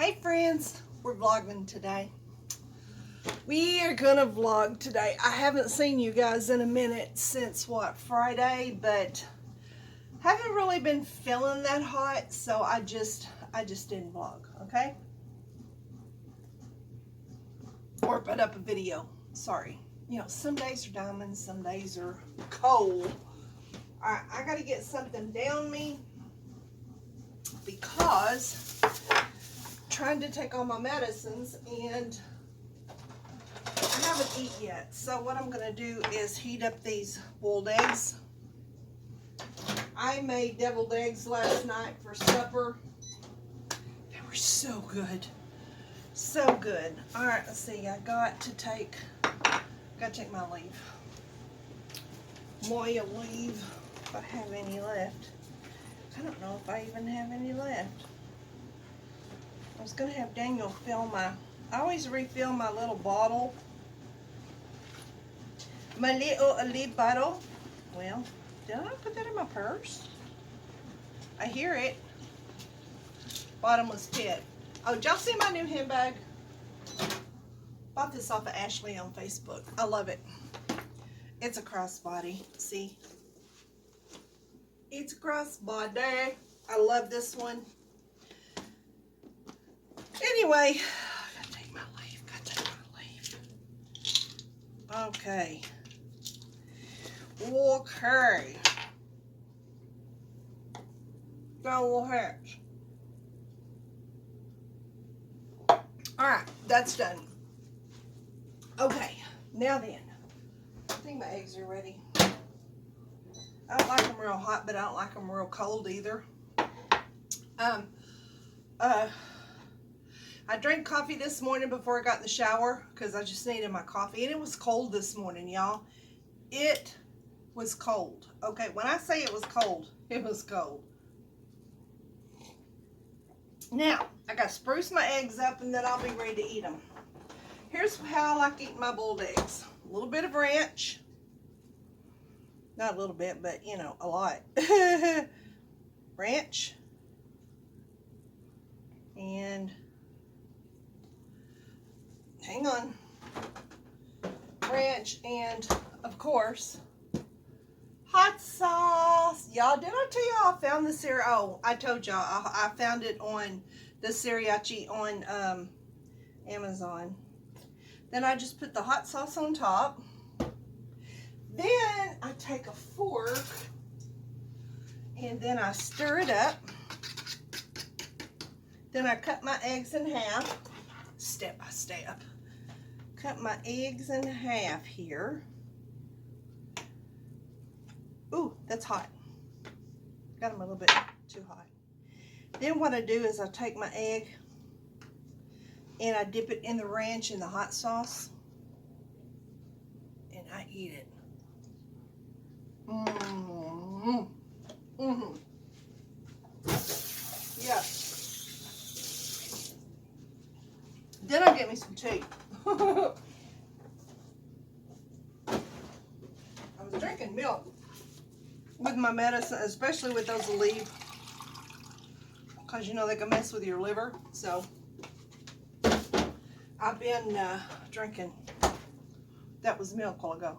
Hey friends, we're vlogging today. We are gonna vlog today. I haven't seen you guys in a minute since what, Friday, but haven't really been feeling that hot, so I just didn't vlog, okay? Or put up a video, sorry. You know, some days are diamonds, some days are cold. Alright, I gotta get something down me because I'm trying to take all my medicines and I haven't eaten yet. So what I'm gonna do is heat up these boiled eggs. I made deviled eggs last night for supper. They were so good. So good. Alright, let's see. I got to take my leave. Moya leave. If I have any left. I don't know if I even have any left. I was going to have Daniel fill I always refill my little bottle. My little olive bottle. Well, did I put that in my purse? I hear it. Bottomless pit. Oh, did y'all see my new handbag? Bought this off of Ashley on Facebook. I love it. It's a crossbody. See? It's a crossbody. I love this one. Anyway, I gotta take my leave. Okay. Okay. Got a little hatch. Alright, that's done. Okay, now then. I think my eggs are ready. I don't like them real hot, but I don't like them real cold either. I drank coffee this morning before I got in the shower because I just needed my coffee. And it was cold this morning, y'all. It was cold. Okay, when I say it was cold, it was cold. Now, I got to spruce my eggs up and then I'll be ready to eat them. Here's how I like eating my boiled eggs. A little bit of ranch. Not a little bit, but you know, a lot. Ranch. And, hang on. Ranch and, of course, hot sauce. Y'all, did I tell y'all I found this here? Oh, I told y'all. I found it on the Sriracha on Amazon. Then I just put the hot sauce on top. Then I take a fork and then I stir it up. Then I cut my eggs in half, step by step. Cut my eggs in half here. Ooh, that's hot. Got them a little bit too hot. Then what I do is I take my egg and I dip it in the ranch and the hot sauce. And I eat it. Mm-hmm. Mm-hmm. Yeah. Then I get me some tea. I was drinking milk with my medicine, especially with those Aleve, because you know they can mess with your liver. So I've been drinking. That was milk a while ago.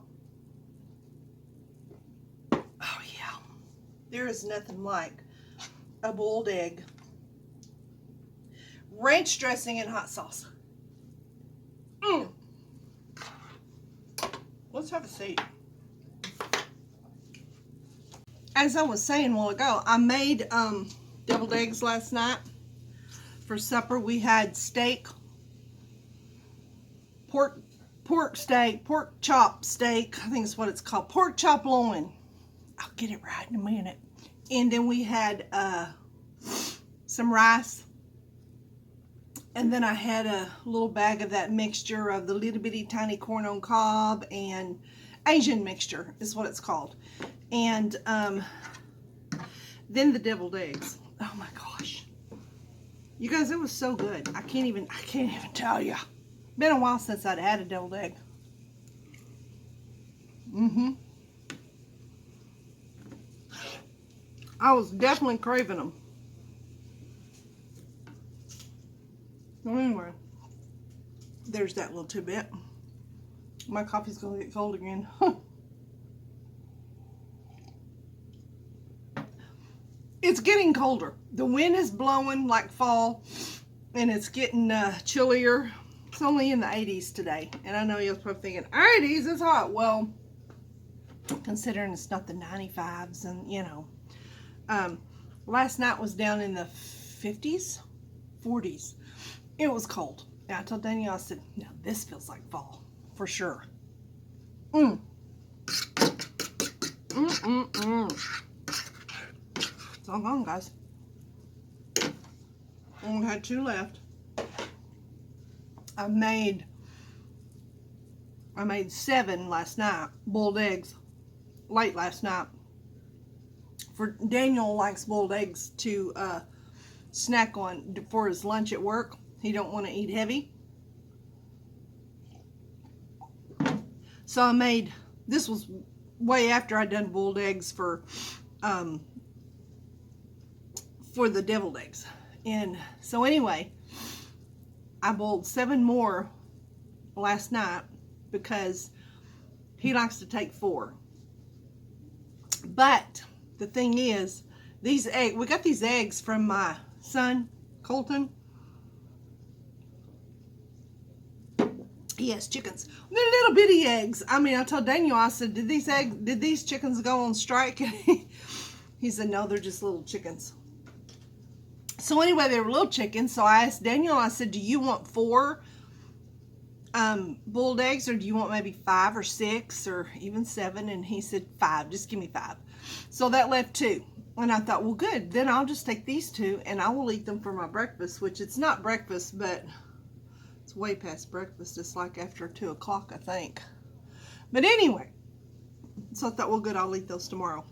Oh yeah, there is nothing like a boiled egg, ranch dressing, and hot sauce. Let's have a seat. As I was saying a while ago, I made deviled eggs last night for supper. We had steak, pork chop steak. I think it's what it's called, pork chop loin. I'll get it right in a minute. And then we had some rice. And then I had a little bag of that mixture of the little bitty tiny corn on cob and Asian mixture is what it's called. And then the deviled eggs. Oh my gosh. You guys, it was so good. I can't even tell you. Been a while since I'd had a deviled egg. I was definitely craving them. Anyway, there's that little tidbit. My coffee's gonna get cold again. It's getting colder. The wind is blowing like fall, and it's getting chillier. It's only in the 80s today, and I know you're probably thinking 80s is hot. Well, considering it's not the 95s, and you know, last night was down in the 50s, 40s. It was cold. And I told Daniel, I said, "No, this feels like fall for sure." It's all gone, guys. Only had 2 left. I made 7 last night, boiled eggs, late last night. For Daniel likes boiled eggs to snack on for his lunch at work. He don't want to eat heavy. So I made, this was way after I'd done boiled eggs for the deviled eggs. And so anyway, I boiled 7 more last night because he likes to take 4. But the thing is, these eggs, we got these eggs from my son, Colton. He has chickens. They're little bitty eggs. I mean, I told Daniel, I said, did these chickens go on strike? He said, no, they're just little chickens. So anyway, they were little chickens. So I asked Daniel, I said, do you want 4 boiled eggs, or do you want maybe 5 or 6 or even 7? And he said 5, just give me 5. So that left 2. And I thought, well, good. Then I'll just take these 2 and I will eat them for my breakfast, which it's not breakfast, but it's way past breakfast. It's like after 2 o'clock, I think. But anyway, so I thought, well, good, I'll eat those tomorrow.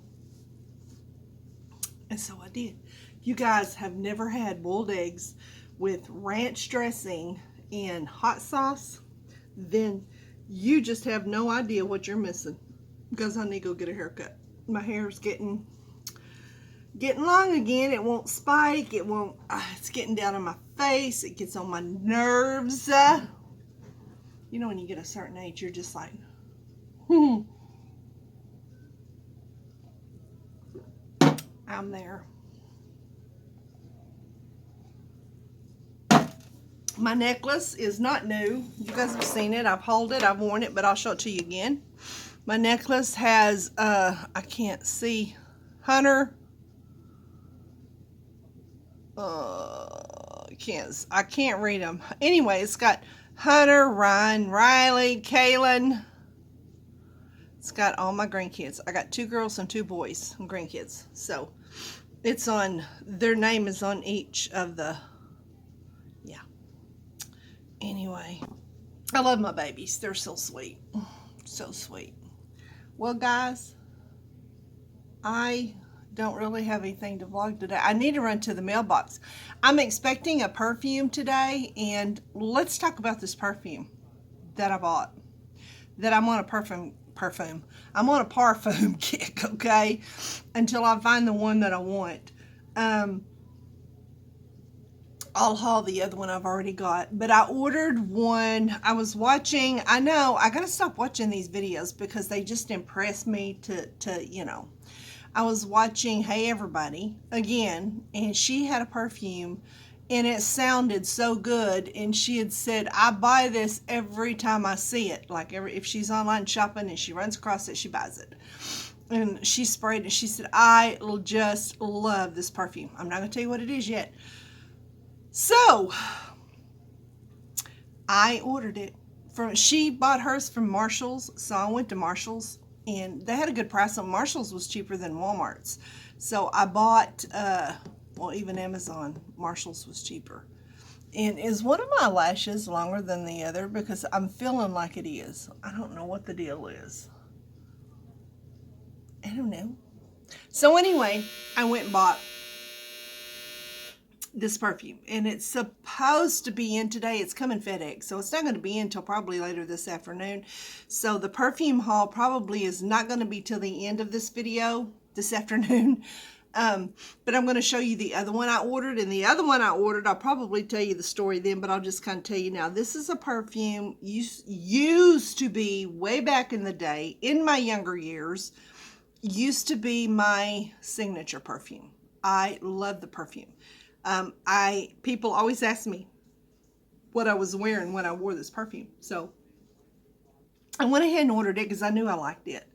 And so I did. If you guys have never had boiled eggs with ranch dressing and hot sauce, then you just have no idea what you're missing, because I need to go get a haircut. My hair's getting long again. It won't spike. It won't, it's getting down on my face. It gets on my nerves. You know, when you get a certain age, you're just like, I'm there. My necklace is not new. You guys have seen it. I've held it. I've worn it, but I'll show it to you again. My necklace has, I can't see, Hunter. I can't read them. Anyway, it's got Hunter, Ryan, Riley, Kaylin. It's got all my grandkids. I got 2 girls and 2 boys, grandkids. So it's on, their name is on each of the, yeah. Anyway, I love my babies. They're so sweet. So sweet. Well, guys, I don't really have anything to vlog today. I need to run to the mailbox. I'm expecting a perfume today, and let's talk about this perfume that I bought. That I'm on a perfume. I'm on a parfum kick, okay? Until I find the one that I want. I'll haul the other one I've already got. But I ordered one. I was watching, I know, I gotta stop watching these videos because they just impress me to you know. I was watching Hey Everybody again, and she had a perfume, and it sounded so good, and she had said, I buy this every time I see it. Like if she's online shopping and she runs across it, she buys it. And she sprayed it. She said, I just love this perfume. I'm not gonna tell you what it is yet. So I ordered it from, she bought hers from Marshall's, so I went to Marshall's, and they had a good price on Marshall's. Was cheaper than Walmart's. So I bought, well, even Amazon, Marshall's was cheaper. And is one of my lashes longer than the other? Because I'm feeling like it is. I don't know what the deal is. I don't know. So anyway, I went and bought this perfume, and it's supposed to be in today. It's coming FedEx, so it's not going to be in until probably later this afternoon. So the perfume haul probably is not going to be till the end of this video this afternoon. But I'm going to show you the other one I ordered. And the other one I ordered, I'll probably tell you the story then, but I'll just kind of tell you now. This is a perfume used to be way back in the day, in my younger years, used to be my signature perfume. I love the perfume. People always ask me what I was wearing when I wore this perfume. So I went ahead and ordered it because I knew I liked it.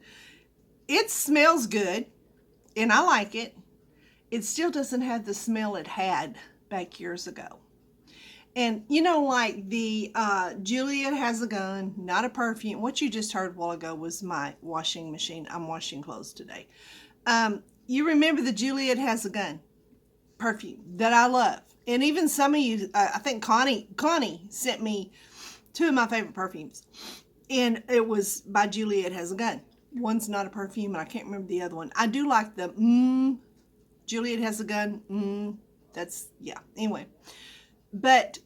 It smells good and I like it. It still doesn't have the smell it had back years ago. And you know, like the Juliet Has a Gun, not a perfume. What you just heard a while ago was my washing machine. I'm washing clothes today. You remember the Juliet Has a Gun perfume that I love. And even some of you, I think Connie sent me 2 of my favorite perfumes. And it was by Juliet Has a Gun. One's not a perfume, and I can't remember the other one. I do like the Juliet Has a Gun. That's, yeah. Anyway. But,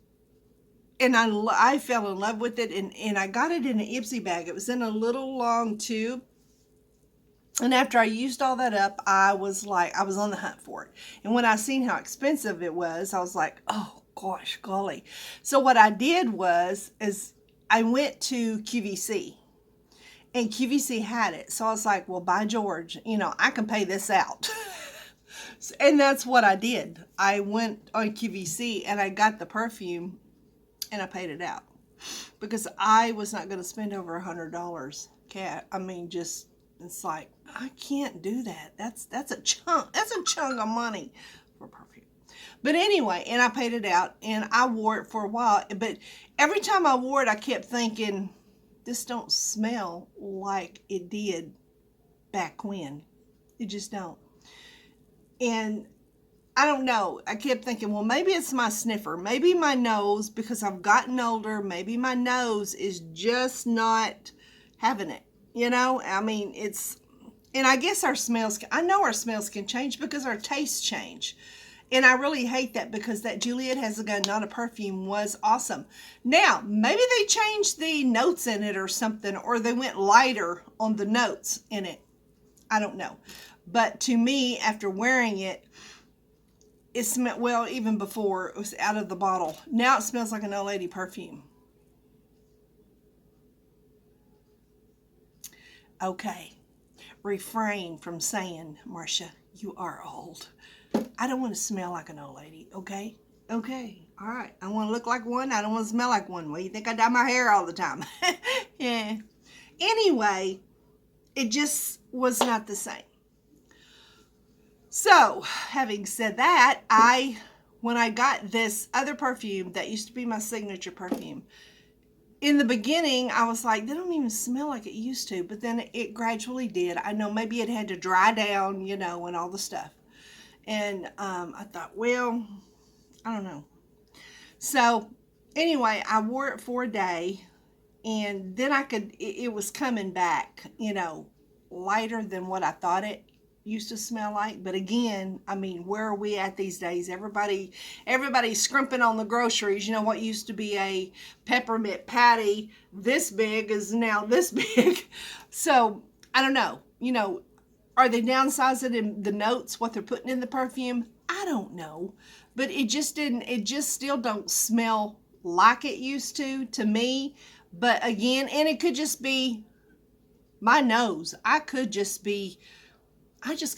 and I fell in love with it, and I got it in an Ipsy bag. It was in a little long tube. And after I used all that up, I was on the hunt for it. And when I seen how expensive it was, I was like, oh, gosh, golly. So what I did is I went to QVC. And QVC had it. So I was like, well, by George, you know, I can pay this out. And that's what I did. I went on QVC and I got the perfume and I paid it out. Because I was not going to spend over $100. I mean, just, it's like, I can't do that. That's a chunk. That's a chunk of money for perfume. But anyway, and I paid it out and I wore it for a while. But every time I wore it, I kept thinking, this don't smell like it did back when. It just don't. And I don't know. I kept thinking, well, maybe it's my sniffer. Maybe my nose, because I've gotten older, maybe my nose is just not having it. You know, I mean, and I guess our smells, I know our smells can change because our tastes change. And I really hate that because that Juliet Has a Gun, not a perfume, was awesome. Now, maybe they changed the notes in it or something, or they went lighter on the notes in it. I don't know. But to me, after wearing it, it smelled, well, even before it was out of the bottle. Now it smells like an old lady perfume. Okay. Refrain from saying, Marsha, you are old. I don't want to smell like an old lady, okay? Okay, all right. I want to look like one. I don't want to smell like one. Well, you think I dye my hair all the time? Yeah. Anyway, it just was not the same. So, having said that, when I got this other perfume that used to be my signature perfume, in the beginning, I was like, they don't even smell like it used to. But then it gradually did. I know maybe it had to dry down, you know, and all the stuff. And I thought, well, I don't know. So anyway, I wore it for a day. And then it was coming back, you know, lighter than what I thought it used to smell like. But again, I mean, where are we at these days? Everybody's scrimping on the groceries. You know, what used to be a peppermint patty this big is now this big. So I don't know, you know, are they downsizing in the notes, what they're putting in the perfume? I don't know. But it just still don't smell like it used to me. But again, and it could just be my nose. I just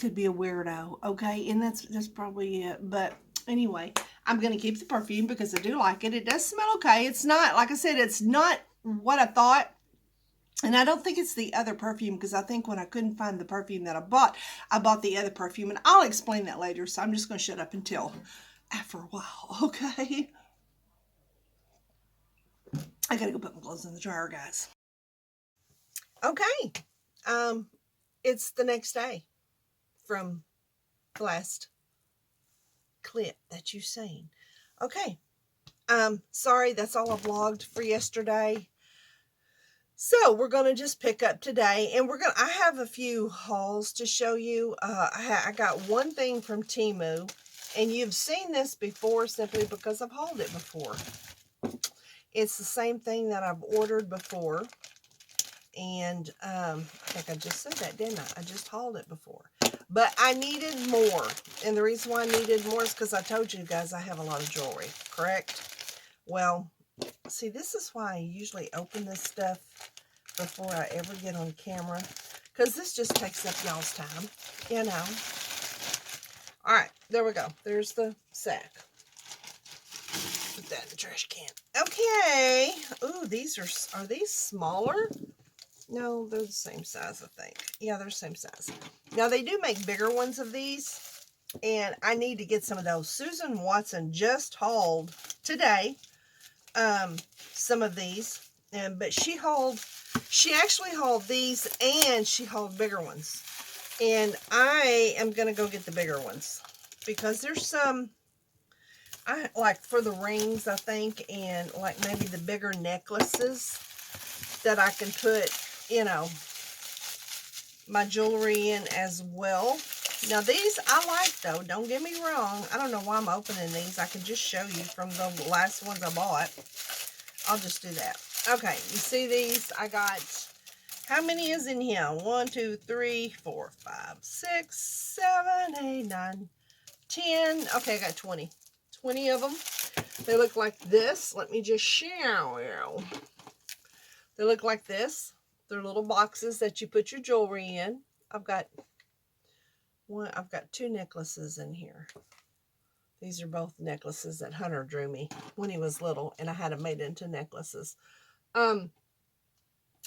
could be a weirdo, okay? And that's probably it. But anyway, I'm going to keep the perfume because I do like it. It does smell okay. It's not, like I said, it's not what I thought. And I don't think it's the other perfume because I think when I couldn't find the perfume that I bought the other perfume. And I'll explain that later. So I'm just going to shut up until after a while, okay? I got to go put my clothes in the dryer, guys. Okay. It's the next day from the last clip that you've seen. Okay. Sorry, that's all I vlogged for yesterday. So we're going to just pick up today, and I have a few hauls to show you. I got one thing from Temu, and you've seen this before simply because I've hauled it before. It's the same thing that I've ordered before, and I think I just said that, didn't I? I just hauled it before. But I needed more. And the reason why I needed more is because I told you guys I have a lot of jewelry, correct? Well, see, this is why I usually open this stuff before I ever get on camera. Because this just takes up y'all's time, you know. All right, there we go. There's the sack. Put that in the trash can. Okay. Ooh, these are these smaller? No, they're the same size, I think. Yeah, they're the same size. Now, they do make bigger ones of these, and I need to get some of those. Susan Watson just hauled today some of these, but she actually hauled these, and she hauled bigger ones. And I am going to go get the bigger ones, because there's some, I like for the rings, I think, and like maybe the bigger necklaces that I can put, you know, my jewelry in as well. Now these I like though, don't get me wrong. I don't know why I'm opening these. I can just show you from the last ones I bought. I'll just do that. Okay, you see these? I got, how many is in here? 1, 2, 3, 4, 5, 6, 7, 8, 9, 10. Okay, I got 20. 20 of them. They look like this. Let me just show you. They look like this. They're little boxes that you put your jewelry in. I've got 2 necklaces in here. These are both necklaces that Hunter drew me when he was little, and I had them made into necklaces.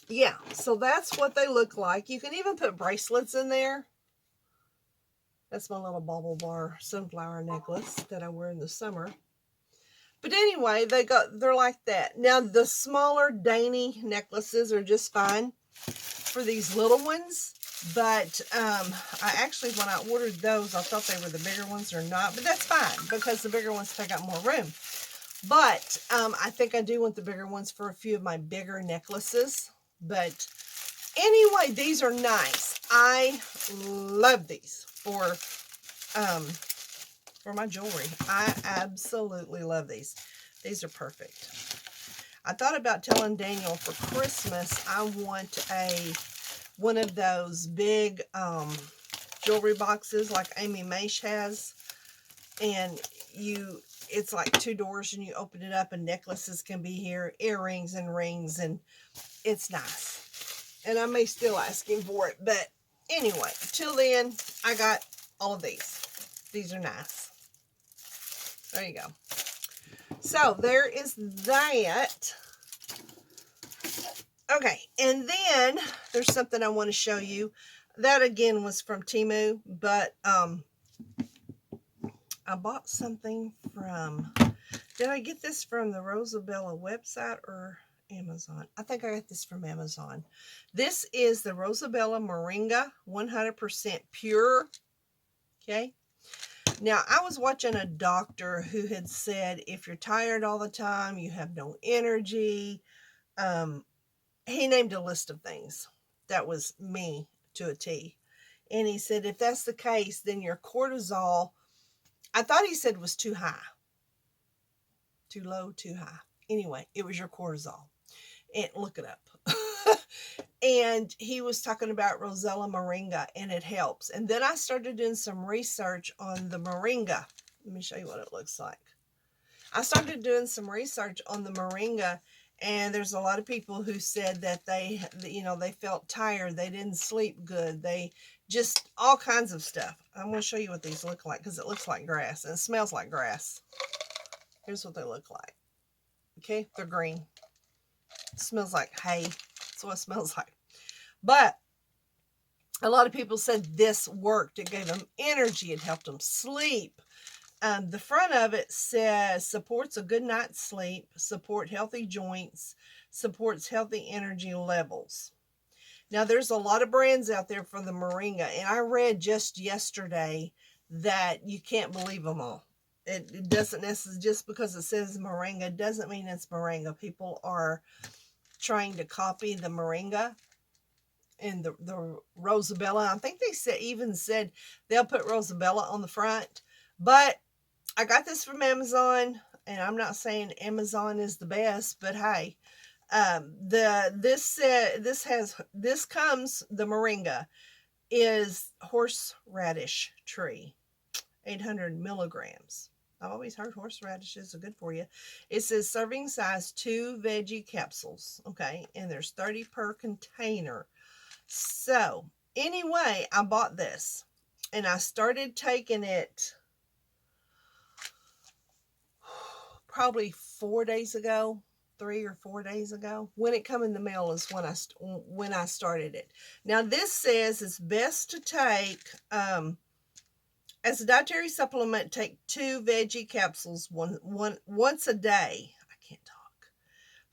Yeah, so that's what they look like. You can even put bracelets in there. That's my little bauble bar sunflower necklace that I wear in the summer. But anyway, they're like that. Now, the smaller dainty necklaces are just fine for these little ones. But I actually, when I ordered those, I thought they were the bigger ones or not. But that's fine, because the bigger ones take up more room. But I think I do want the bigger ones for a few of my bigger necklaces. But anyway, these are nice. I love these for my jewelry. I absolutely love these. These are perfect. I thought about telling Daniel for Christmas I want one of those big jewelry boxes like Amy Maish has, and it's like 2 doors, and you open it up and necklaces can be here, earrings and rings, and it's nice. And I may still ask him for it, but anyway, till then, I got all of these. These are nice. There you go. So there is that. Okay, and then there's something I want to show you. That again was from Temu, but I bought something from, did I get this from the Rosabella website or Amazon? I think I got this from Amazon. This is the Rosabella Moringa 100% pure. Okay. Now, I was watching a doctor who had said if you're tired all the time, you have no energy. He named a list of things. That was me to a T. And he said if that's the case, then your cortisol, I thought he said was too high. Too low, too high. Anyway, it was your cortisol. And look it up. And he was talking about Rosella Moringa, and it helps. And then I started doing some research on the Moringa. Let me show you what it looks like. I started doing some research on the Moringa, and there's a lot of people who said that they felt tired. They didn't sleep good. They just, all kinds of stuff. I'm going to show you what these look like, because it looks like grass, and it smells like grass. Here's what they look like. Okay, they're green. It smells like hay. That's what it smells like. But a lot of people said this worked. It gave them energy. It helped them sleep. The front of it says supports a good night's sleep, support healthy joints, supports healthy energy levels. Now, there's a lot of brands out there for the Moringa, and I read just yesterday that you can't believe them all. It doesn't necessarily, just because it says Moringa doesn't mean it's Moringa. People are trying to copy the Moringa and the Rosabella. I think they even said they'll put Rosabella on the front. But I got this from Amazon, and I'm not saying Amazon is the best, but hey, this comes the Moringa. is horseradish tree, 800 milligrams. I've always heard horseradishes are good for you. It says serving size 2 veggie capsules. Okay, and there's 30 per container. So anyway, I bought this and I started taking it probably 4 days ago, 3 or 4 days ago. When it come in the mail is when I started it. Now this says it's best to take as a dietary supplement. Take 2 veggie capsules once a day. I can't talk.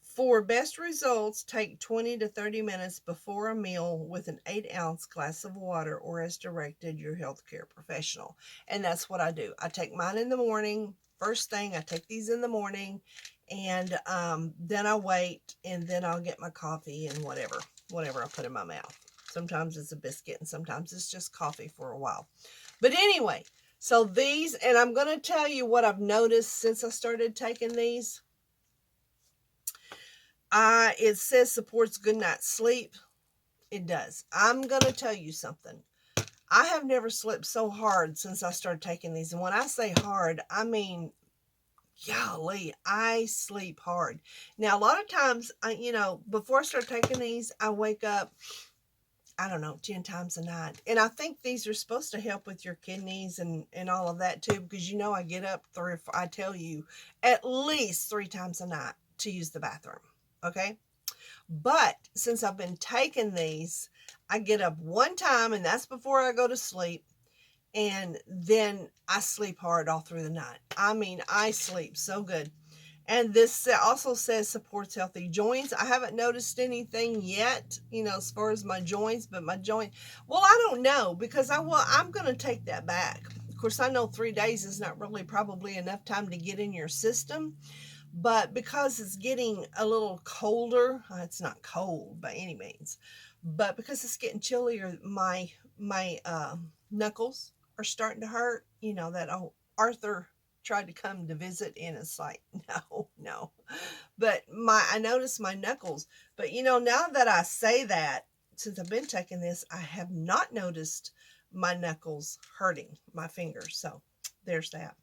For best results, take 20 to 30 minutes before a meal with an 8-ounce glass of water, or as directed your healthcare professional. And that's what I do. I take mine in the morning. First thing, I take these in the morning, and then I wait, and then I'll get my coffee and whatever I put in my mouth. Sometimes it's a biscuit, and sometimes it's just coffee for a while. But anyway, so these, and I'm going to tell you what I've noticed since I started taking these. It says supports good night's sleep. It does. I'm going to tell you something. I have never slept so hard since I started taking these. And when I say hard, I mean, golly, I sleep hard. Now, a lot of times, before I start taking these, I wake up, I don't know, 10 times a night. And I think these are supposed to help with your kidneys and all of that too, because I get up I tell you, at least 3 times a night to use the bathroom. Okay. But since I've been taking these, I get up one time, and that's before I go to sleep. And then I sleep hard all through the night. I mean, I sleep so good. And this also says supports healthy joints. I haven't noticed anything yet, as far as my joints, but my joint, well, I don't know, because I'm going to take that back. Of course, I know 3 days is not really probably enough time to get in your system. But because it's getting a little colder, it's not cold by any means, but because it's getting chillier, my knuckles are starting to hurt. That old Arthur tried to come to visit, and it's like, no. But I noticed my knuckles. But now that I say that, since I've been taking this, I have not noticed my knuckles hurting, my fingers. So there's that.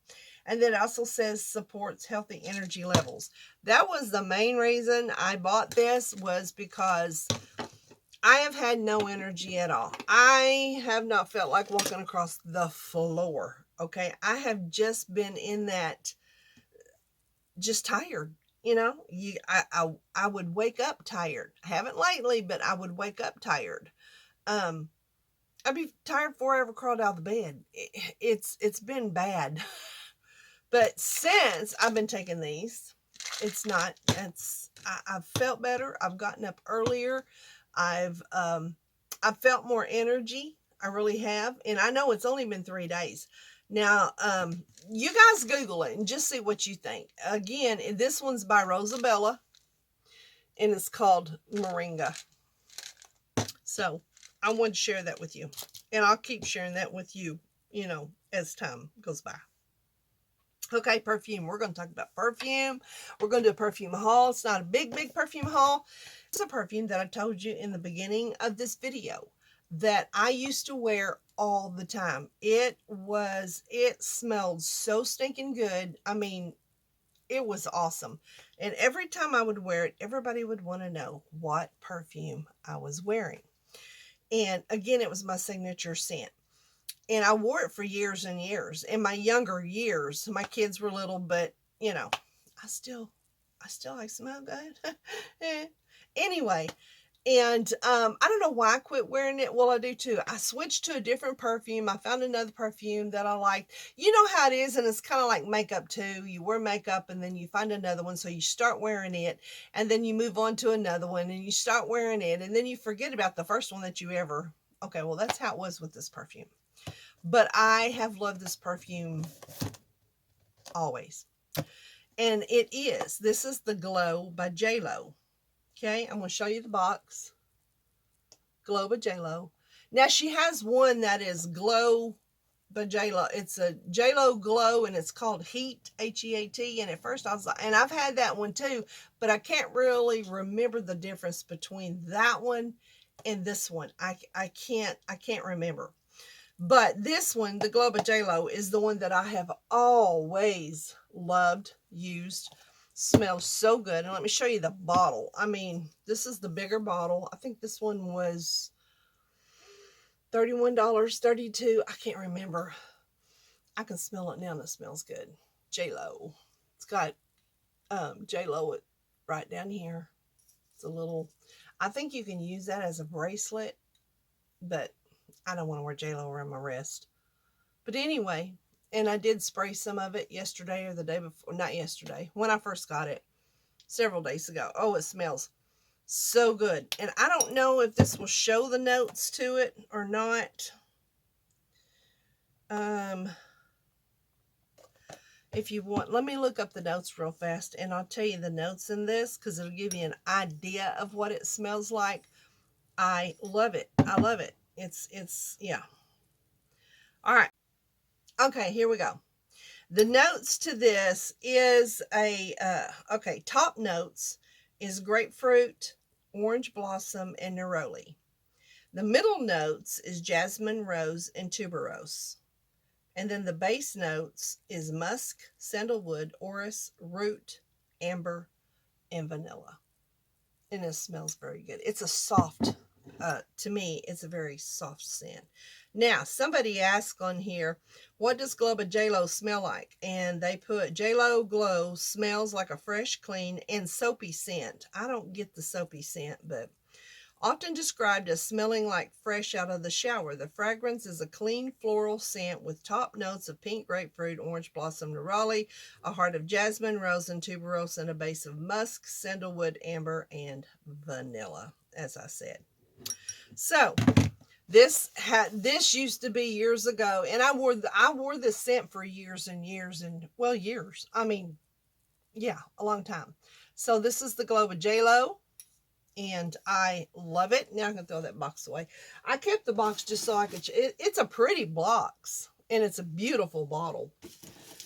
And then it also says supports healthy energy levels. That was the main reason I bought this, was because I have had no energy at all. I have not felt like walking across the floor. Okay. I have just been in that, just tired. I would wake up tired. I haven't lately, but I would wake up tired. I'd be tired before I ever crawled out of the bed. It's been bad. But since I've been taking these, I've felt better. I've gotten up earlier. I've felt more energy. I really have. And I know it's only been 3 days. Now, you guys Google it and just see what you think. Again, this one's by Rosabella, and it's called Moringa. So I wanted to share that with you, and I'll keep sharing that with you, as time goes by. Okay, perfume. We're going to talk about perfume. We're going to do a perfume haul. It's not a big perfume haul. It's a perfume that I told you in the beginning of this video that I used to wear all the time. It smelled so stinking good. I mean, it was awesome. And every time I would wear it, everybody would want to know what perfume I was wearing. And again, it was my signature scent. And I wore it for years and years. In my younger years, my kids were little, but I still like smell good. Anyway, and I don't know why I quit wearing it. Well, I do too. I switched to a different perfume. I found another perfume that I liked. You know how it is, and it's kind of like makeup too. You wear makeup, and then you find another one, so you start wearing it, and then you move on to another one, and you start wearing it, and then you forget about the first one that you ever. Okay, well, that's how it was with this perfume. But I have loved this perfume always. And this is the Glow by JLo. Okay, I'm going to show you the box. Glow by JLo. Now, she has one that is Glow by JLo. It's a JLo Glow, and it's called Heat, H-E-A-T. And at first I was like, and I've had that one too, but I can't really remember the difference between that one and this one. I can't remember. But this one, the Glow by J-Lo, is the one that I have always loved, used. Smells so good. And let me show you the bottle. I mean, this is the bigger bottle. I think this one was $31, $32. I can't remember. I can smell it now and it smells good. J-Lo. It's got J-Lo right down here. It's a little, I think you can use that as a bracelet, but I don't want to wear J-Lo around my wrist. But anyway, and I did spray some of it yesterday or the day before. Not yesterday, when I first got it, several days ago. Oh, it smells so good. And I don't know if this will show the notes to it or not. If you want, let me look up the notes real fast and I'll tell you the notes in this because it'll give you an idea of what it smells like. I love it. I love it. It's, yeah. All right. Okay, here we go. The notes to this is okay, top notes is grapefruit, orange blossom, and neroli. The middle notes is jasmine, rose, and tuberose. And then the base notes is musk, sandalwood, orris, root, amber, and vanilla. And it smells very good. It's a soft, to me, it's a very soft scent. Now, somebody asked on here, what does Glow by J-Lo smell like? And they put, J-Lo Glow smells like a fresh, clean, and soapy scent. I don't get the soapy scent, but often described as smelling like fresh out of the shower. The fragrance is a clean floral scent with top notes of pink grapefruit, orange blossom, neroli, a heart of jasmine, rose, and tuberose, and a base of musk, sandalwood, amber, and vanilla, as I said. So this used to be years ago, and I wore this scent for years and years, and well, years. I mean, yeah, a long time. So this is the Glow by J-Lo. And I love it. Now I can throw that box away. I kept the box just so I could, it's a pretty box and it's a beautiful bottle,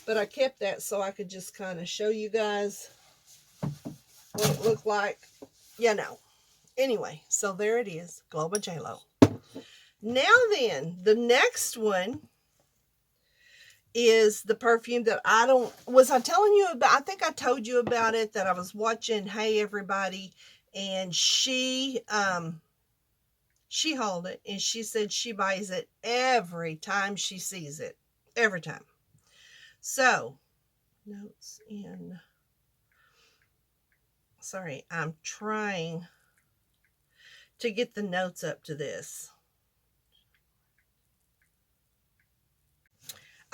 but I kept that so I could just kind of show you guys what it looked like, you know. Anyway, so there it is, Glow by J-Lo. Now then, the next one is the perfume that was I telling you about? I think I told you about it, that I was watching Hey Everybody. And she hauled it, and she said she buys it every time she sees it. Every time. So, notes in. Sorry, I'm trying to get the notes up to this.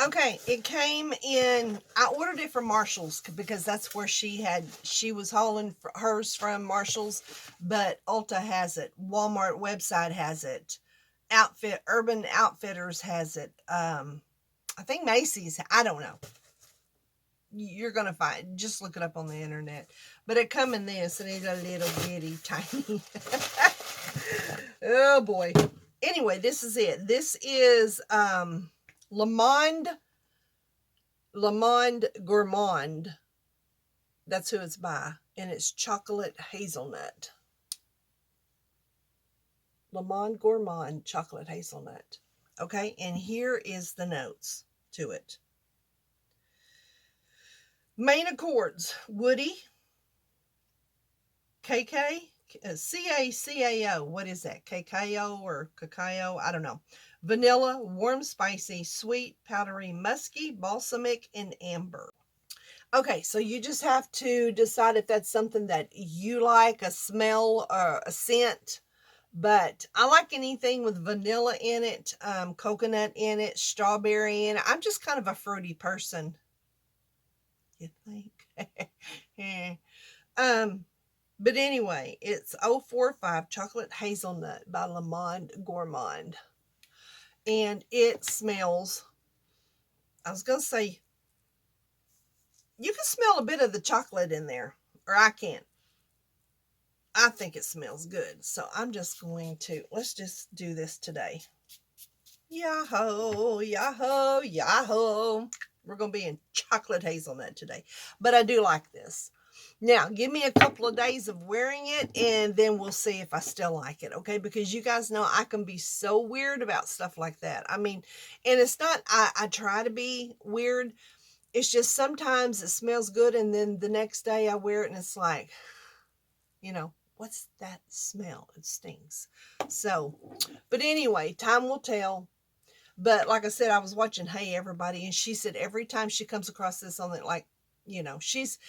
Okay, it came in, I ordered it from Marshall's because that's where she was hauling hers from, Marshall's, but Ulta has it, Walmart website has it, Urban Outfitters has it, I think Macy's, I don't know. You're going to find, just look it up on the internet, but it come in this, and it's a little bitty tiny, oh boy. Anyway, this is it. This is, Le Monde Gourmand. That's who it's by. And it's chocolate hazelnut. Le Monde Gourmand chocolate hazelnut. Okay, and here is the notes to it. Main accords: woody, KK, CACAO. What is that? Cacao or cacao? I don't know. Vanilla, warm, spicy, sweet, powdery, musky, balsamic, and amber. Okay, so you just have to decide if that's something that you like, a smell or a scent. But I like anything with vanilla in it, coconut in it, strawberry in it. I'm just kind of a fruity person. You think? But anyway, it's 045 Chocolate Hazelnut by Le Monde Gourmand. And it smells, I was going to say, you can smell a bit of the chocolate in there, or I can't. I think it smells good. So I'm just going to, let's just do this today. Yahoo, yahoo, yahoo. We're going to be in chocolate hazelnut today. But I do like this. Now, give me a couple of days of wearing it, and then we'll see if I still like it, okay? Because you guys know I can be so weird about stuff like that. I mean, and it's not, I try to be weird. It's just sometimes it smells good, and then the next day I wear it, and it's like, you know, what's that smell? It stinks. So, but anyway, time will tell. But like I said, I was watching Hey Everybody, and she said every time she comes across this on it, like, you know, she's,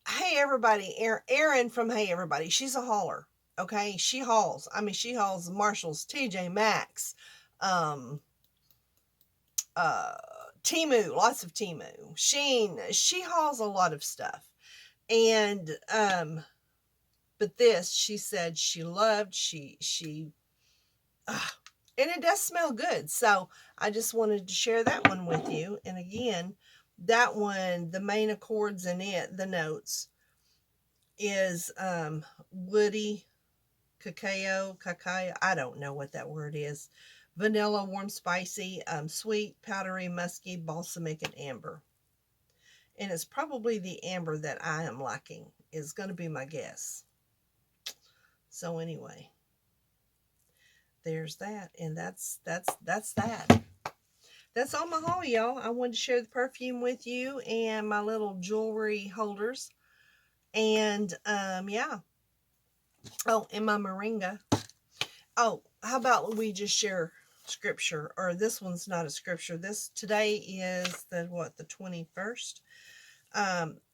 Hey Everybody, Erin from Hey Everybody, she's a hauler, okay? She hauls. I mean, she hauls Marshalls, TJ Maxx, um, Temu, lots of Temu, Sheen. She hauls a lot of stuff. And, but this, she said she loved, and it does smell good. So I just wanted to share that one with you. And again, that one, the main accords in it, the notes, is woody, cacao, I don't know what that word is. Vanilla, warm, spicy, sweet, powdery, musky, balsamic, and amber. And it's probably the amber that I am liking, is going to be my guess. So anyway, there's that, and that's that. That's all my haul, y'all. I wanted to share the perfume with you and my little jewelry holders. And yeah. Oh, and my Moringa. Oh, how about we just share scripture? Or this one's not a scripture. This today is the 21st.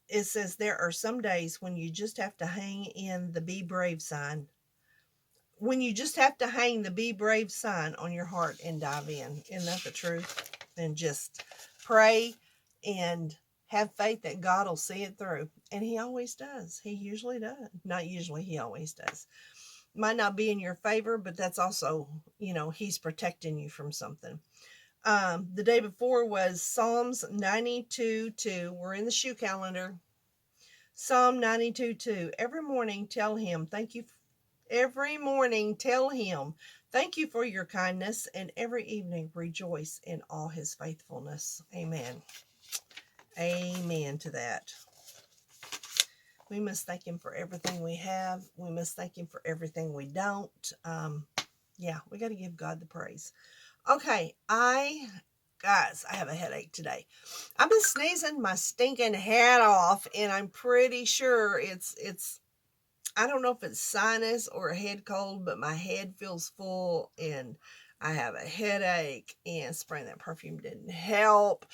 It says there are some days when you just have to hang in the be brave sign. When you just have to hang the be brave sign on your heart and dive in. Isn't that the truth? And just pray and have faith that God will see it through. And he always does. He usually does. Not usually, he always does. Might not be in your favor, but that's also, you know, he's protecting you from something. The day before was Psalms 92:2. We're in the shoe calendar. Psalm 92:2. Every morning tell him, thank you. Every morning tell him, thank you for your kindness, and every evening rejoice in all his faithfulness. Amen. Amen to that. We must thank him for everything we have. We must thank him for everything we don't. Yeah, we got to give God the praise. Okay, guys, I have a headache today. I've been sneezing my stinking head off, and I'm pretty sure it's I don't know if it's sinus or a head cold, but my head feels full, and I have a headache, and spraying that perfume didn't help.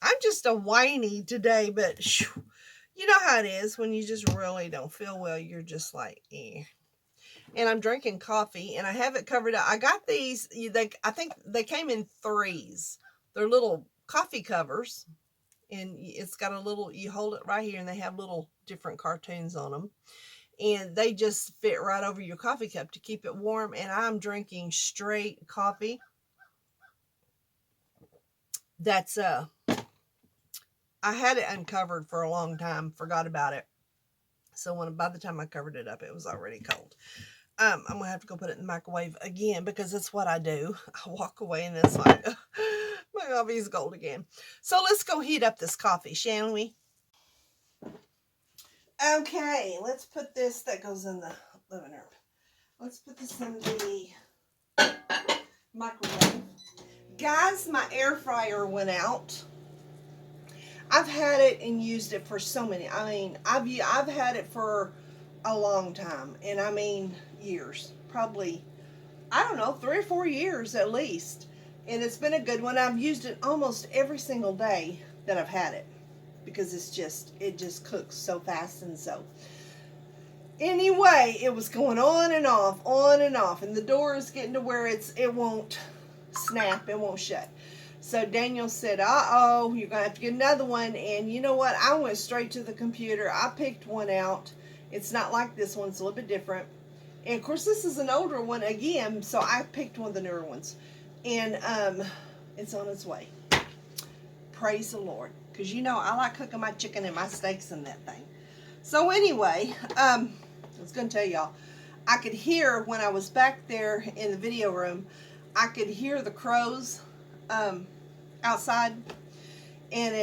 I'm just a whiny today, but you know how it is when you just really don't feel well. You're just like, eh. And I'm drinking coffee, and I have it covered up. I got these, I think they came in 3s. They're little coffee covers, and it's got a little, you hold it right here, and they have little different cartoons on them. And they just fit right over your coffee cup to keep it warm. And I'm drinking straight coffee. That's, I had it uncovered for a long time, forgot about it. So by the time I covered it up, it was already cold. I'm going to have to go put it in the microwave again, because that's what I do. I walk away and it's like, my coffee's cold again. So let's go heat up this coffee, shall we? Okay, let's put this, that goes in the living room. Let's put this in the microwave. Guys, my air fryer went out. I've had it and used it for so many. I mean, I've had it for a long time, and I mean years, probably, I don't know, 3 or 4 years at least. And it's been a good one. I've used it almost every single day that I've had it, because it just cooks so fast. And so anyway, it was going on and off, and the door is getting to where it won't snap, it won't shut. So Daniel said, uh-oh, you're going to have to get another one. And you know what? I went straight to the computer. I picked one out. It's not like this one. It's a little bit different. And, of course, this is an older one again, so I picked one of the newer ones. And it's on its way. Praise the Lord. Because, you know, I like cooking my chicken and my steaks in that thing. So, anyway, I was going to tell y'all, I could hear when I was back there in the video room, I could hear the crows outside, And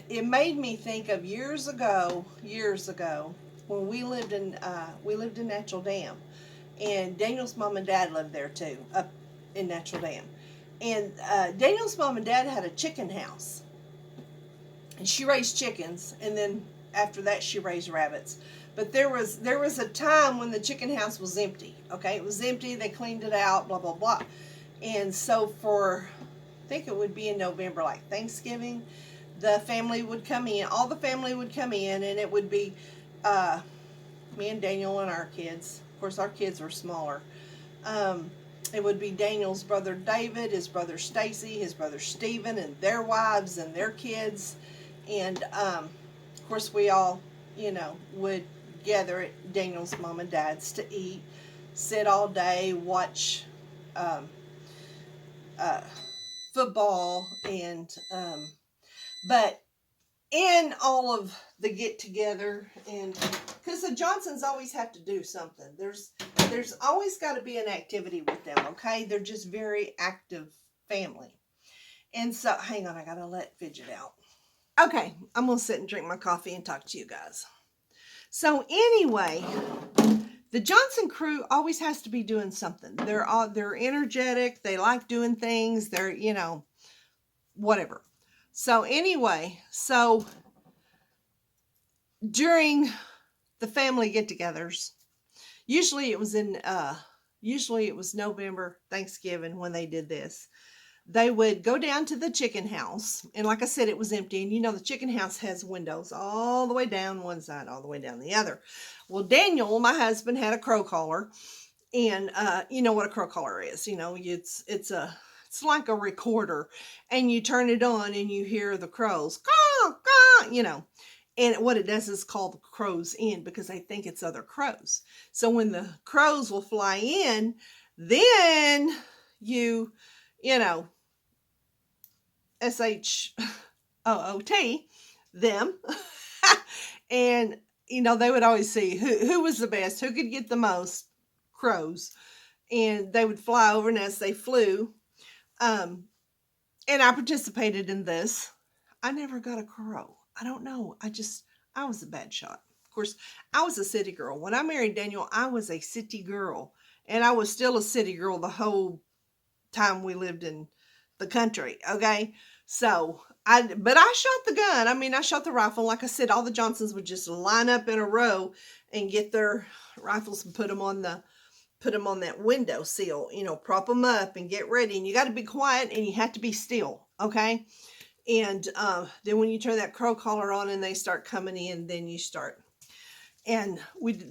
it made me think of years ago, when we lived in Natural Dam, and Daniel's mom and dad lived there too, up in Natural Dam. And Daniel's mom and dad had a chicken house, and she raised chickens, and then after that she raised rabbits. But there was a time when the chicken house was empty. Okay, it was empty. They cleaned it out, blah blah blah. And so for, I think it would be in November, like Thanksgiving, the family would come in. All the family would come in, and it would be me and Daniel and our kids. Of course, our kids were smaller. It would be Daniel's brother David, his brother Stacy, his brother Stephen, and their wives and their kids. And of course, we all, would gather at Daniel's mom and dad's to eat, sit all day, watch football, and but in all of the get together, and because the Johnsons always have to do something, there's always got to be an activity with them. Okay, they're just very active family. And so, hang on, I gotta let Fidget out. Okay, I'm gonna sit and drink my coffee and talk to you guys. So anyway, the Johnson crew always has to be doing something. They're energetic. They like doing things. They're, whatever. So anyway, during the family get-togethers, usually it was November, Thanksgiving when they did this. They would go down to the chicken house, and like I said, it was empty. And the chicken house has windows all the way down one side, all the way down the other. Well, Daniel, my husband, had a crow collar, and you know what a crow collar is. It's like a recorder, and you turn it on, and you hear the crows, caw, caw, And what it does is call the crows in, because they think it's other crows. So when the crows will fly in, then SHOOT them. And they would always see who was the best, who could get the most crows, and they would fly over. And as they flew, and I participated in this, I never got a crow. I don't know, I was a bad shot. Of course, I was a city girl. When I married Daniel, I was a city girl, and I was still a city girl the whole time we lived in the country. Okay, so I shot the gun. I shot the rifle. Like I said, all the Johnsons would just line up in a row and get their rifles and put them on that window sill, prop them up and get ready. And you got to be quiet, and you have to be still. Okay. And then when you turn that crow collar on and they start coming in, then you start. And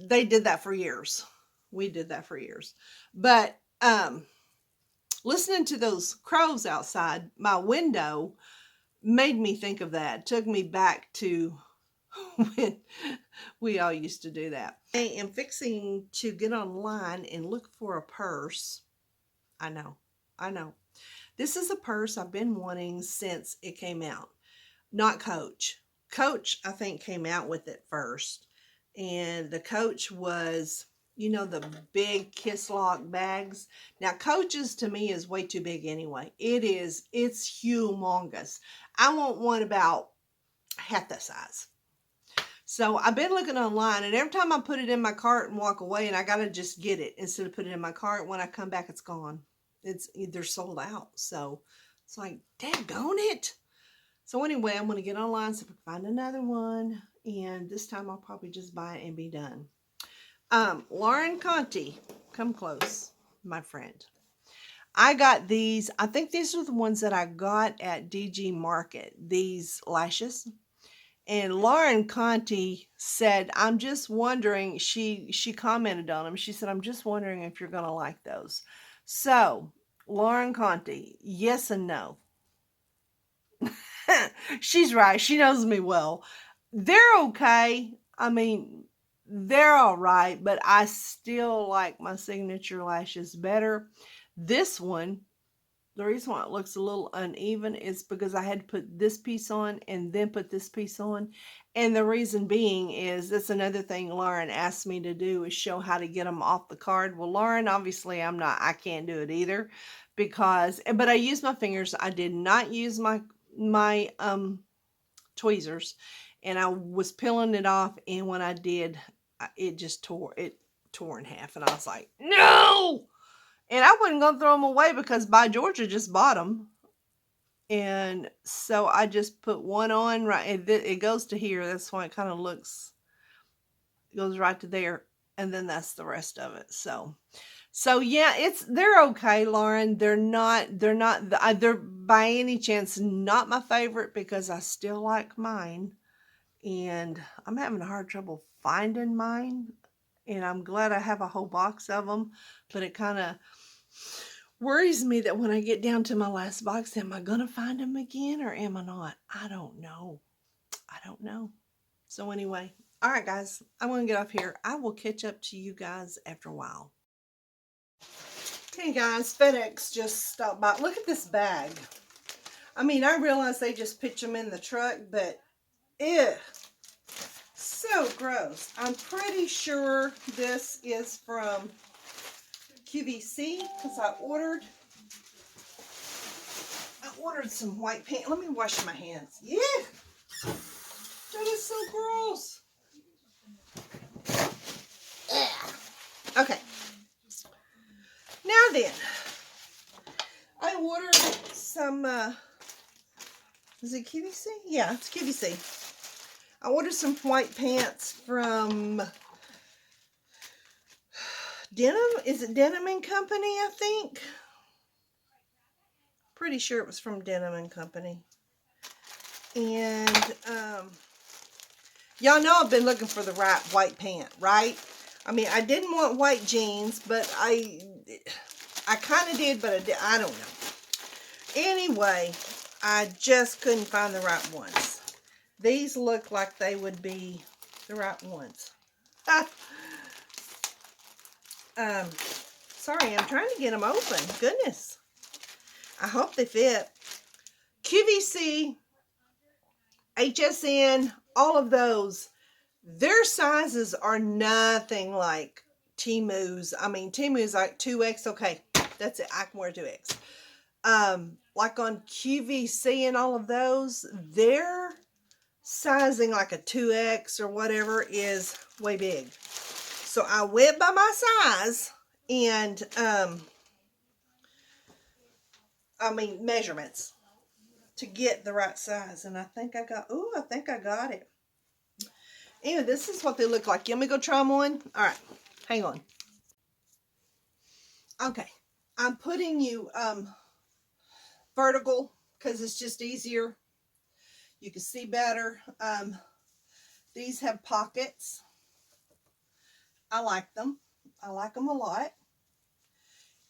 they did that for years. We did that for years. But listening to those crows outside my window made me think of that. It took me back to when we all used to do that. I am fixing to get online and look for a purse. I know. This is a purse I've been wanting since it came out. Not Coach. Coach, I think, came out with it first. And the Coach was, the big kiss lock bags. Now, Coach's to me is way too big anyway. It's humongous. I want one about half that size. So I've been looking online, and every time I put it in my cart and walk away, and I got to just get it instead of put it in my cart, when I come back, it's gone. They're sold out. So it's like, daggone it. So anyway, I'm going to get online, so if I can find another one, and this time I'll probably just buy it and be done. Lauren Conti, come close, my friend. I got these. I think these are the ones that I got at DG Market, these lashes. And Lauren Conti said, I'm just wondering, she commented on them. She said, I'm just wondering if you're going to like those. So, Lauren Conti, yes and no. She's right. She knows me well. They're okay. They're all right, but I still like my signature lashes better. This one, the reason why it looks a little uneven is because I had to put this piece on and then put this piece on. And the reason being is, that's another thing Lauren asked me to do, is show how to get them off the card. Well, Lauren, obviously I can't do it either, but I used my fingers. I did not use my tweezers, and I was peeling it off, and when I did, it just tore in half, and I was like, no! And I wasn't going to throw them away because By Georgia just bought them. And so I just put one on right. It goes to here. That's why it kind of looks, it goes right to there. And then that's the rest of it. So yeah, they're okay, Lauren. They're by any chance not my favorite because I still like mine. And I'm having a hard trouble finding mine. And I'm glad I have a whole box of them. But it kind of worries me that when I get down to my last box, am I going to find them again or am I not? I don't know. So anyway, all right, guys, I'm going to get off here. I will catch up to you guys after a while. Okay, guys, FedEx just stopped by. Look at this bag. I mean, I realize they just pitch them in the truck, but ew, so gross. I'm pretty sure this is from QVC because I ordered some white paint. Let me wash my hands. Yeah, that is so gross. Okay. Now then, I ordered some, is it QVC? Yeah, it's QVC. I ordered some white pants from Denim. Is it Denim Company, I think? Pretty sure it was from Denim Company. And, y'all know I've been looking for the right white pant, right? I mean, I didn't want white jeans, but I kind of did, but I don't know. Anyway, I just couldn't find the right ones. These look like they would be the right ones. Sorry, I'm trying to get them open. Goodness. I hope they fit. QVC, HSN, all of those. Their sizes are nothing like Temu's. I mean, Temu's like 2X. Okay, that's it. I can wear 2X. Like on QVC and all of those, their sizing like a 2X or whatever is way big. So I went by my size and, measurements to get the right size. And I think I got it. Anyway, this is what they look like. You want me to go try them on? All right, hang on. Okay, I'm putting you vertical because it's just easier. You can see better. These have pockets. I like them. I like them a lot.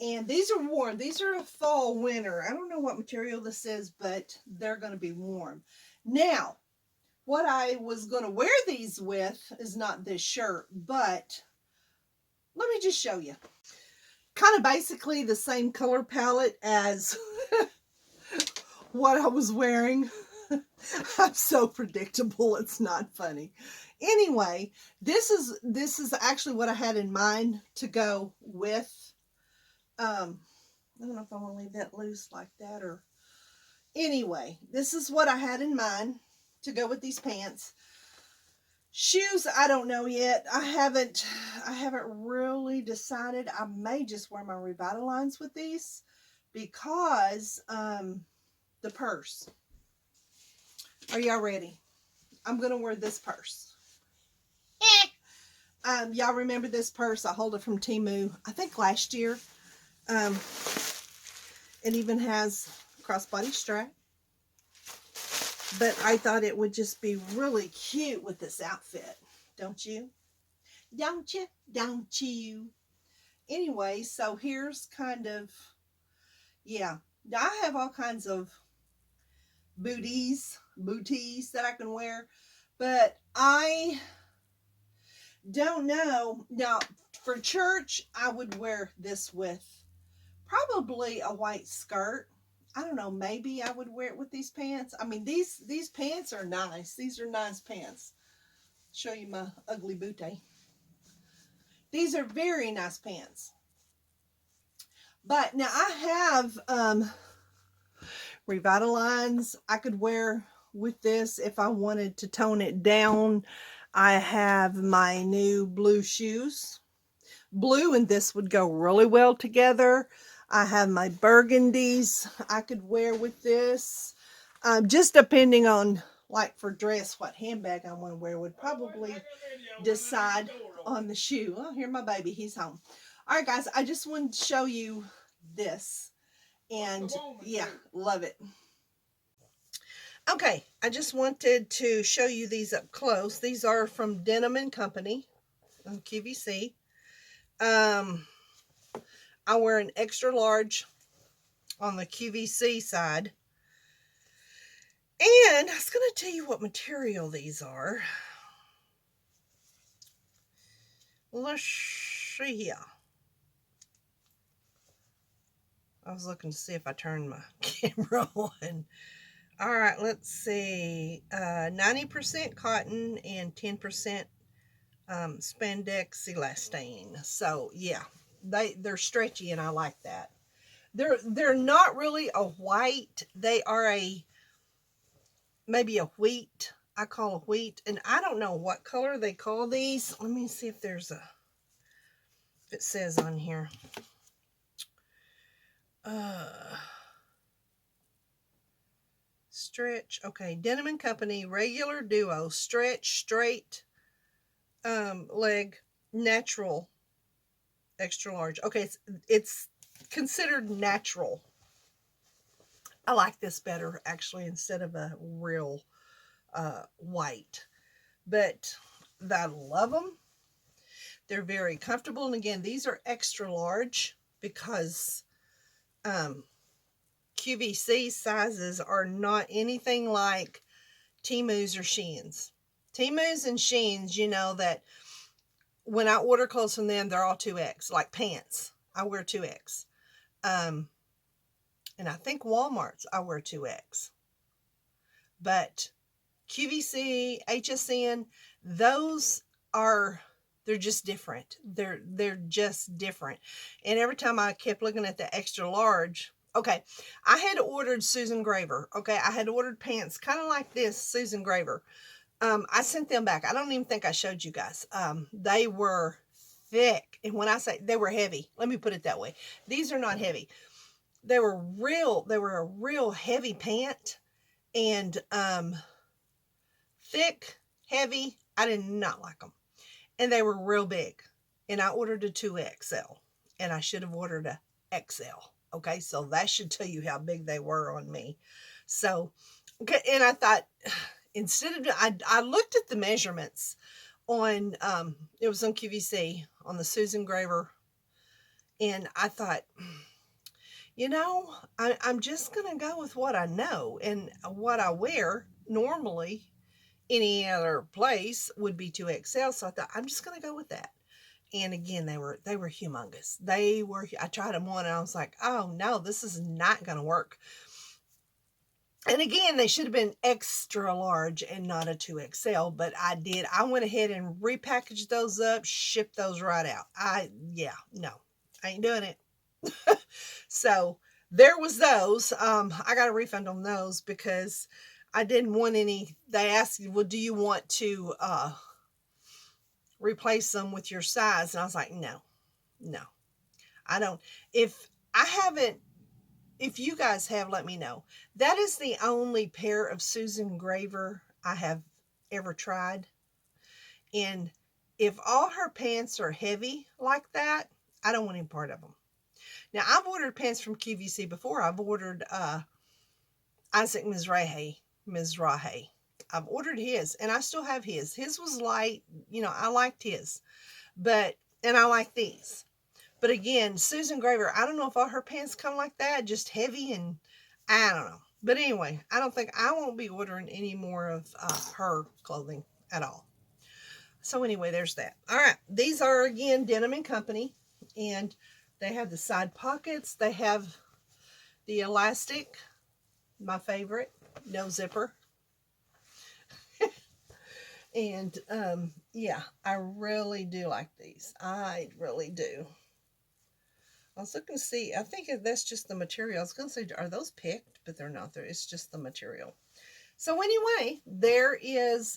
And these are warm. These are a fall winter. I don't know what material this is, but they're going to be warm. Now, what I was going to wear these with is not this shirt, but let me just show you. Kind of basically the same color palette as what I was wearing. I'm so predictable, it's not funny. Anyway, this is actually what I had in mind to go with. I don't know if I want to leave that loose like that or... Anyway, this is what I had in mind to go with these pants. Shoes, I don't know yet. I haven't really decided. I may just wear my Revitalines with these because the purse. Are y'all ready? I'm gonna wear this purse. Y'all remember this purse? I hold it from Temu, I think last year. It even has a crossbody strap. But I thought it would just be really cute with this outfit. Don't you? Don't you? Don't you? Anyway, so here's kind of, yeah. I have all kinds of booties that I can wear. But I don't know. Now, for church, I would wear this with probably a white skirt. I don't know, maybe I would wear it with these pants. I mean, these pants are nice. These are nice pants. Show you my ugly booty. These are very nice pants. But now I have Revitalines I could wear with this if I wanted to tone it down. I have my new blue shoes. Blue and this would go really well together. I have my burgundies I could wear with this. Just depending on, like for dress, what handbag I want to wear would probably decide on the shoe. Oh, here my baby, he's home. All right, guys, I just wanted to show you this. And yeah, love it. Okay, I just wanted to show you these up close. These are from DENIM CO on QVC. I wear an extra large on the QVC side. And I was going to tell you what material these are. Let's see here. I was looking to see if I turned my camera on. All right, let's see. 90% cotton and 10% spandex elastane. So yeah, they're stretchy and I like that. They're not really a white. They are maybe a wheat. I call a wheat, and I don't know what color they call these. Let me see if if it says on here. Stretch. Okay, DENIM CO regular duo stretch straight leg natural extra large. Okay, it's considered natural. I like this better actually instead of a real white, but I love them. They're very comfortable, and again, these are extra large because QVC sizes are not anything like Temu's or Shein's. Temu's and Shein's, you know that when I order clothes from them, they're all 2X, like pants. I wear 2X. And I think Walmart's, I wear 2X. But QVC, HSN, those are, they're just different. They're just different. And every time I kept looking at the extra large, okay, I had ordered Susan Graver. Okay, I had ordered pants kind of like this, Susan Graver. I sent them back. I don't even think I showed you guys. They were thick. And when I say they were heavy, let me put it that way. These are not heavy. They were a real heavy pant and thick, heavy. I did not like them. And they were real big. And I ordered a 2XL. And I should have ordered a XL. Okay, so that should tell you how big they were on me. So, okay, and I thought, instead of, I looked at the measurements on, it was on QVC, on the Susan Graver, and I thought, you know, I'm just going to go with what I know, and what I wear normally any other place would be 2XL, so I thought, I'm just going to go with that. And again, they were humongous. I tried them on and I was like, oh no, this is not going to work. And again, they should have been extra large and not a 2XL, but I did. I went ahead and repackaged those up, shipped those right out. No, I ain't doing it. So there was those. I got a refund on those because I didn't want any. They asked, well, do you want to replace them with your size? And I was like, no, I don't. If you guys have, let me know. That is the only pair of Susan Graver I have ever tried. And if all her pants are heavy like that, I don't want any part of them. Now, I've ordered pants from QVC before. I've ordered Isaac Mizrahi. I've ordered his, and I still have his. His was light. You know, I liked his. And I like these. But again, Susan Graver, I don't know if all her pants come like that, just heavy, and I don't know. But anyway, I won't be ordering any more of her clothing at all. So anyway, there's that. All right, these are, again, DENIM CO, and they have the side pockets. They have the elastic, my favorite, no zipper. And yeah, I really do like these. I really do. I was looking to see, I think that's just the material. I was going to say, are those picked? But they're not. It's just the material. So anyway, there is,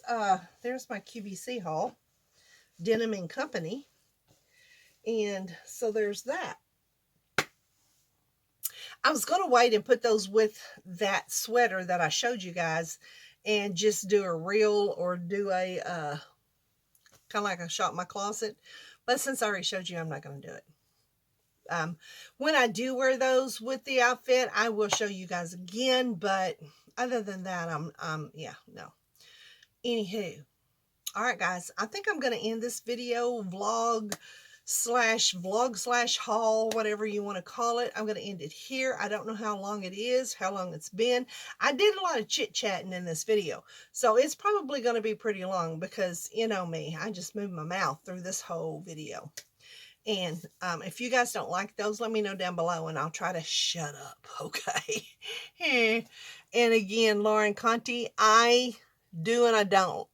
there's my QVC haul, Denim & Company. And so there's that. I was going to wait and put those with that sweater that I showed you guys and just do a reel or do a, kind of like a shop in my closet. But since I already showed you, I'm not going to do it. When I do wear those with the outfit, I will show you guys again. But other than that, yeah, no. Anywho, all right, guys, I think I'm going to end this video vlog slash haul, whatever you want to call it. I'm going to end it here. I don't know how long it is, how long it's been. I did a lot of chit-chatting in this video, so it's probably going to be pretty long because, you know me, I just moved my mouth through this whole video. And if you guys don't like those, let me know down below and I'll try to shut up, okay? And again, Lauren Conti, I do and I don't.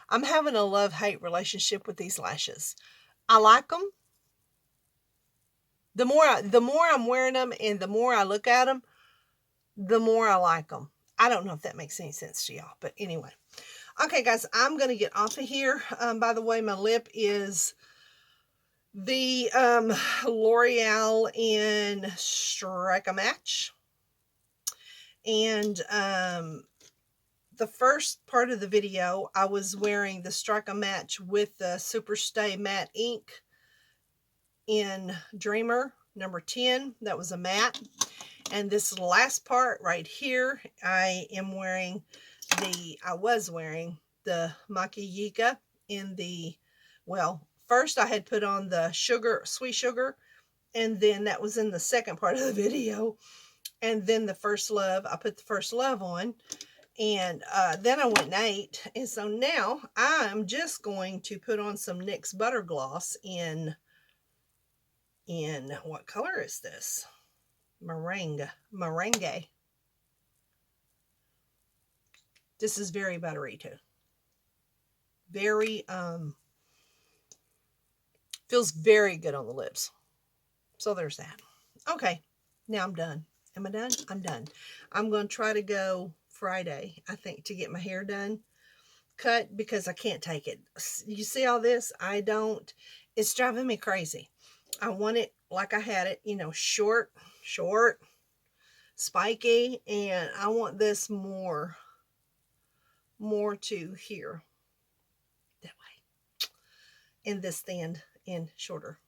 I'm having a love-hate relationship with these lashes. I like them. The more I'm wearing them and the more I look at them, the more I like them. I don't know if that makes any sense to y'all, but anyway. Okay, guys, I'm going to get off of here. By the way, my lip is the L'Oreal in Strike a Match. And the first part of the video, I was wearing the Strike a Match with the Superstay Matte Ink in Dreamer number 10. That was a matte. And this last part right here, I was wearing the Makiyika in the, well, first I had put on the sweet sugar, and then that was in the second part of the video. And then the First Love, I put the First Love on, and then I went and ate. And so now I'm just going to put on some NYX Butter Gloss in what color is this? Moringa. This is very buttery too. Very, feels very good on the lips. So there's that. Okay, now I'm done. Am I done? I'm done. I'm going to try to go Friday, I think, to get my hair done, cut, because I can't take it. You see all this? I don't. It's driving me crazy. I want it like I had it, you know, short, spiky, and I want this more to here, that way, and this thin and shorter.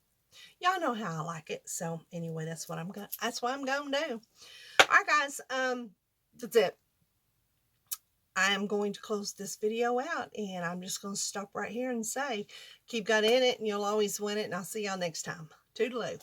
Y'all know how I like it. So anyway, that's what I'm gonna do. All right, guys, that's it. I am going to close this video out, and I'm just going to stop right here and say, keep God in it, and you'll always win it, and I'll see y'all next time. Toodaloo.